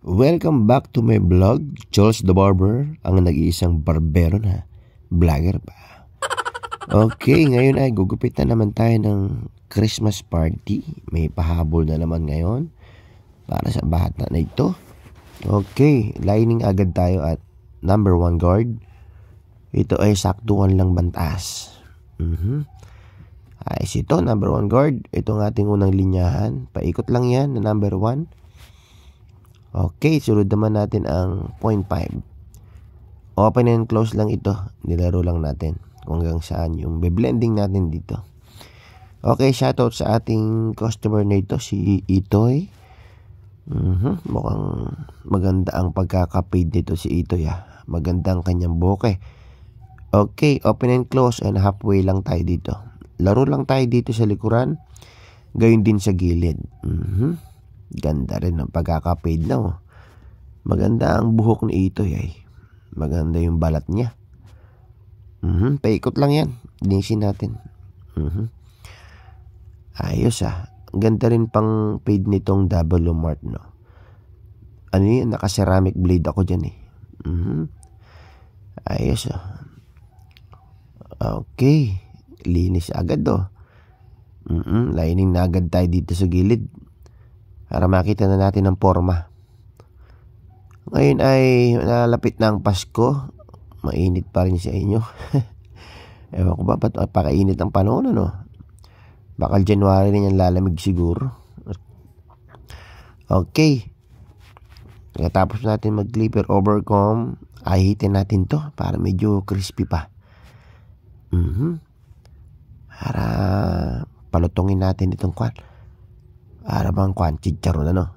Welcome back to my vlog, Charles the Barber, ang nag-iisang barbero na vlogger pa. Okay, ngayon ay gugupit na naman tayo ng Christmas party. May pahabol na naman ngayon para sa bata na ito. Okay, lining agad tayo at number 1 guard. Ito ay saktuhan lang bantas. Ayos ito, number 1 guard. Ito ang ating unang linyahan. Paikot lang yan na number 1. Okay, sunod naman natin ang 0.5. Open and close lang ito. Nilaro lang natin kung hanggang saan yung be-blending natin dito. Okay, shoutout sa ating customer na ito, si Itoy. Mukhang maganda ang pagkaka-paid nito si Itoy. Maganda ang kanyang buhok . Okay, open and close and halfway lang tayo dito. Laro lang tayo dito sa likuran. Gayon din sa gilid. Ganda rin ang pagkaka-paid na. Maganda ang buhok ni Itoy . Maganda yung balat niya. Paikot lang yan. Linisin natin. Ayos . Ganda rin pang paid nitong double mart, no. Ano yun? Naka-ceramic blade ako dyan . Ayos . Okay. Linis agad . Lining na agad tayo dito sa gilid para makita na natin ang forma. Ngayon ay nalapit na ang Pasko. Mainit pa rin sa inyo. Ewan ko ba, ba't pakainit ang panahon, ano? Baka January na yan lalamig siguro. Okay. Tapos natin mag-clipper overcomb. Ahitin natin to para medyo crispy pa. Para palutungin natin itong kwan. Para bang kwan, chicharon ano.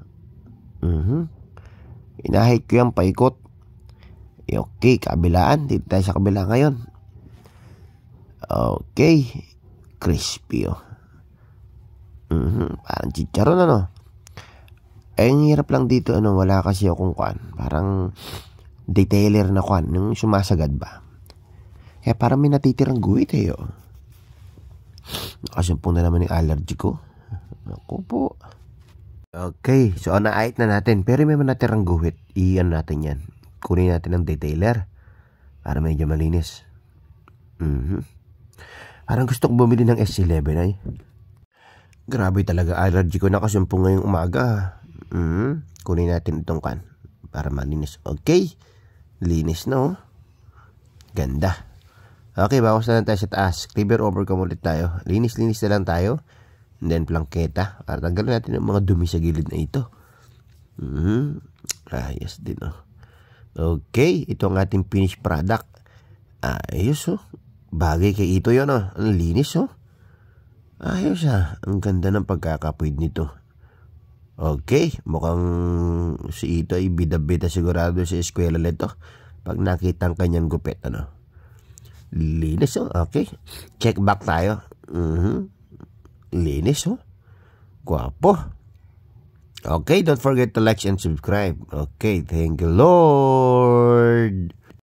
Inahit ko yan, paikot. Okay, kabilaan. Dito tayo sa kabila ngayon. Okay. Crispy parang chicharon ano. Ang hirap lang dito ano, wala kasi akong kwan. Parang detailer na kwan, yung sumasagad ba. Kaya parang may natitirang guhit . Nakasumpong na naman yung allergy ko. Ako po. Okay, so naayit na natin. Pero may natirang guhit. Iyan natin yan. Kunin natin ang detailer para medyo malinis. Parang gusto ko bumili ng S11 . Grabe talaga allergy ko. Nakasumpong ngayong umaga. Kunin natin itong kan para malinis. Okay, linis na . Ganda. Okay, bawas na lang tayo sa taas. Clipper overcomb ulit tayo. Linis-linis na lang tayo. And then plangketa. Para tanggalin natin ang mga dumi sa gilid na ito. Ayos din . Okay, ito ang ating finished product. Ayos . Bagay kay ito yun . Ang linis . Ayos . Ang ganda ng pagkakapuid nito. Okay, mukhang si ito ay bida-bida sigurado sa eskwela nito. Pag nakita ang kanyang gupit . Linis . Okay, check back tayo. Linis . Guwapo. Okay, don't forget to like and subscribe. Okay, thank you Lord.